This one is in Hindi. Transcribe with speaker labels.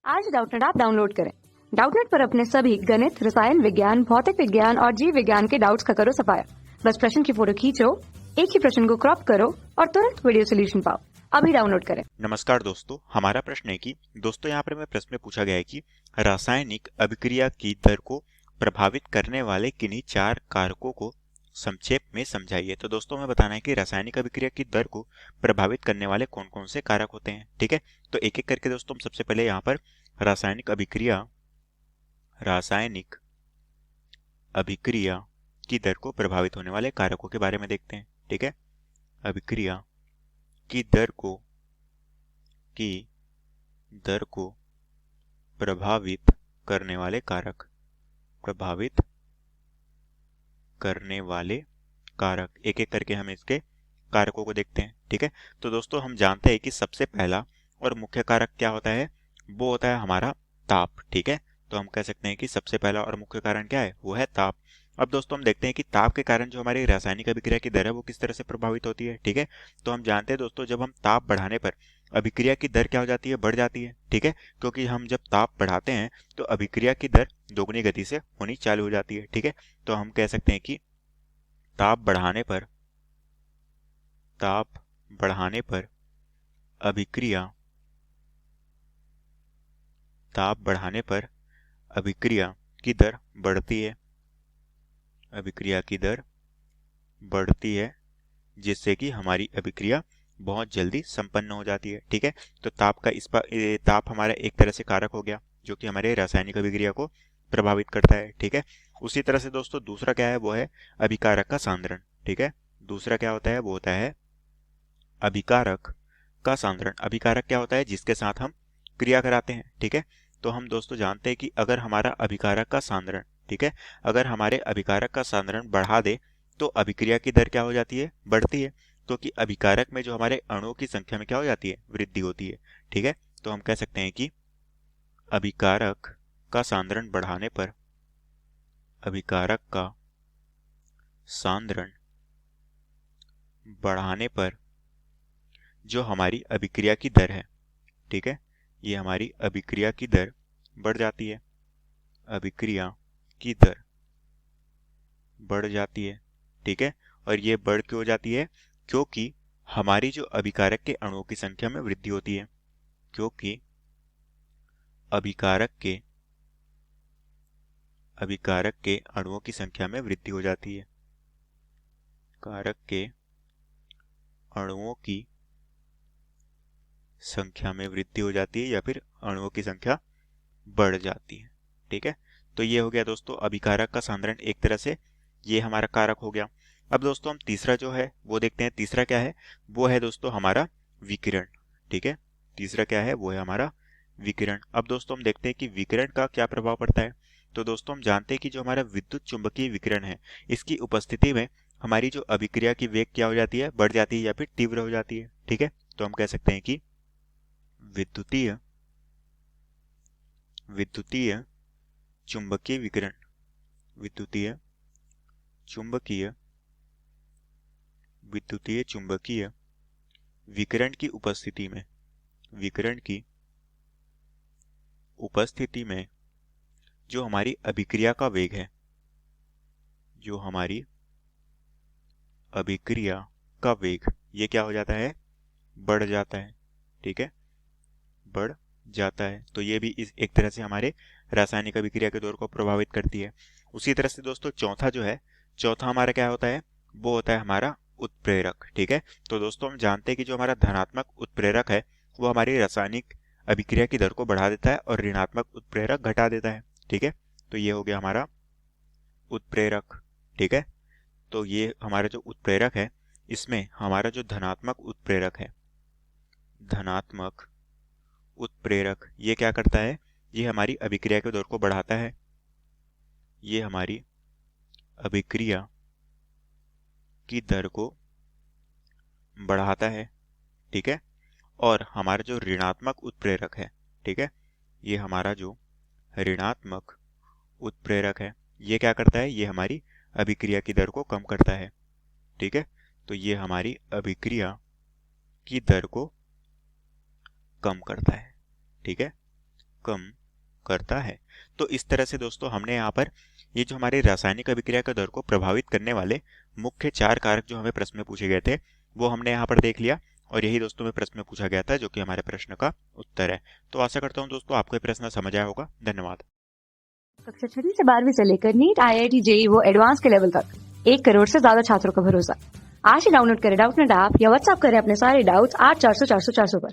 Speaker 1: आज डाउटनेट ऐप डाउनलोड करें। डाउटनेट पर अपने सभी गणित, रसायन विज्ञान, भौतिक विज्ञान और जीव विज्ञान के डाउट्स का करो सफाया। बस प्रश्न की फोटो खींचो, एक ही प्रश्न को क्रॉप करो और तुरंत वीडियो सोल्यूशन पाओ। अभी डाउनलोड करें।
Speaker 2: नमस्कार दोस्तों, हमारा प्रश्न है कि दोस्तों यहाँ पर हमें प्रश्न में पूछा गया है कि रासायनिक अभिक्रिया की दर को प्रभावित करने वाले किन्हीं चार कारकों को संक्षेप में समझाइए। तो दोस्तों हमें बताना है कि रासायनिक अभिक्रिया की दर को प्रभावित करने वाले कौन कौन से कारक होते हैं। ठीक है, तो एक एक करके दोस्तों हम सबसे पहले यहाँ पर रासायनिक अभिक्रिया की दर को प्रभावित होने वाले कारकों के बारे में देखते हैं। ठीक है, अभिक्रिया की दर को प्रभावित करने वाले एक एक करके हम इसके कारकों को देखते हैं। ठीक है, तो दोस्तों हम जानते हैं कि सबसे पहला और मुख्य कारक क्या होता है, वो होता है हमारा ताप। ठीक है, तो हम कह सकते हैं कि सबसे पहला और मुख्य कारण क्या है, वो है ताप। अब दोस्तों हम देखते हैं कि ताप के कारण जो हमारी रासायनिक अभिक्रिया की दर है वो किस तरह से प्रभावित होती है। ठीक है, तो हम जानते हैं दोस्तों जब हम ताप बढ़ाने पर अभिक्रिया की दर क्या हो जाती है, बढ़ जाती है। ठीक है, क्योंकि हम जब ताप बढ़ाते हैं तो अभिक्रिया की दर दोगुनी गति से होनी चालू हो जाती है। ठीक है, तो हम कह सकते हैं कि ताप बढ़ाने पर अभिक्रिया की दर बढ़ती है, जिससे कि हमारी अभिक्रिया बहुत जल्दी संपन्न हो जाती है। ठीक है, तो ताप हमारा एक तरह से कारक हो गया जो कि हमारे रासायनिक अभिक्रिया को प्रभावित करता है। ठीक है, उसी तरह से दोस्तों दूसरा क्या है, वो है अभिकारक का सांद्रण। ठीक है, दूसरा क्या होता है, वो होता है अभिकारक का सांद्रण। अभिकारक क्या होता है, जिसके साथ हम क्रिया कराते हैं। ठीक है, तो हम दोस्तों जानते हैं कि अगर हमारा अभिकारक का सांद्रण, ठीक है, अगर हमारे अभिकारक का सांद्रण बढ़ा दे तो अभिक्रिया की दर क्या हो जाती है, बढ़ती है, क्योंकि अभिकारक में जो हमारे अणुओं की संख्या में क्या हो जाती है, वृद्धि होती है। ठीक है, तो हम कह सकते हैं कि अभिकारक का सांद्रण बढ़ाने पर जो हमारी अभिक्रिया की दर है, ठीक है, ये हमारी अभिक्रिया की दर बढ़ जाती है। अभिक्रिया की दर बढ़ जाती है। ठीक है, और ये बढ़ क्यों हो जाती है, क्योंकि हमारी जो अभिकारक के अणुओं की संख्या में वृद्धि होती है। क्योंकि अभिकारक के अणुओं की संख्या में वृद्धि हो जाती है। कारक के अणुओं की संख्या में वृद्धि हो जाती है या फिर अणुओं की संख्या बढ़ जाती है। ठीक है, तो ये हो गया दोस्तों अभिकारक का सांद्रण, एक तरह से ये हमारा कारक हो गया। अब दोस्तों हम तीसरा जो है वो देखते हैं। तीसरा क्या है, वो है दोस्तों हमारा विकिरण। ठीक है, तीसरा क्या है, वो है हमारा विकिरण। अब दोस्तों हम देखते हैं कि विकिरण का क्या प्रभाव पड़ता है। तो दोस्तों हम जानते हैं कि जो हमारा विद्युत चुंबकीय विकिरण है, इसकी उपस्थिति में हमारी जो अभिक्रिया की वेग क्या हो जाती है, बढ़ जाती है या फिर तीव्र हो जाती है। ठीक है, तो हम कह सकते हैं कि विद्युतीय चुंबकीय विकिरण, विद्युतीय चुंबकीय विकिरण की उपस्थिति में जो हमारी अभिक्रिया का वेग है, ये क्या हो जाता है, बढ़ जाता है। ठीक है, बढ़ जाता है, तो ये भी इस एक तरह से हमारे रासायनिक अभिक्रिया के दौर को प्रभावित करती है। उसी तरह से दोस्तों चौथा हमारा क्या होता है, वो होता है हमारा उत्प्रेरक। ठीक है, तो दोस्तों हम जानते हैं कि जो हमारा धनात्मक उत्प्रेरक है वो हमारी रासायनिक अभिक्रिया की दर को बढ़ा देता है और ऋणात्मक उत्प्रेरक घटा देता है। ठीक है, तो ये हो गया हमारा उत्प्रेरक। ठीक है, तो ये हमारा जो उत्प्रेरक है, इसमें हमारा जो धनात्मक उत्प्रेरक ये क्या करता है, ये हमारी अभिक्रिया के दर को बढ़ाता है। ये हमारी अभिक्रिया की दर को बढ़ाता है। ठीक है, और हमारा जो ऋणात्मक उत्प्रेरक है, ठीक है, ये हमारा जो ऋणात्मक उत्प्रेरक है, ये क्या करता है, ये हमारी अभिक्रिया की दर को कम करता है। ठीक है, तो ये हमारी अभिक्रिया की दर को कम करता है। ठीक है, कम करता है। तो इस तरह से दोस्तों हमने यहाँ पर ये जो हमारे रासायनिक अभिक्रिया के दर को प्रभावित करने वाले मुख्य 4 कारक जो हमें प्रश्न में पूछे गए थे वो हमने यहाँ पर देख लिया, और यही दोस्तों में प्रश्न में पूछा गया था जो कि हमारे प्रश्न का उत्तर है। तो आशा करता हूँ दोस्तों आपको ये प्रश्न समझ आया होगा। धन्यवाद।
Speaker 1: कक्षा 6वीं से 12वीं से लेकर नीट, IIT, JEE वो एडवांस के लेवल तक 1 करोड़ से ज्यादा छात्रों का भरोसा। आज ही डाउनलोड करें डाउटनेट ऐप या व्हाट्सएप करें अपने सारे डाउट्स 8400 400 400 पर।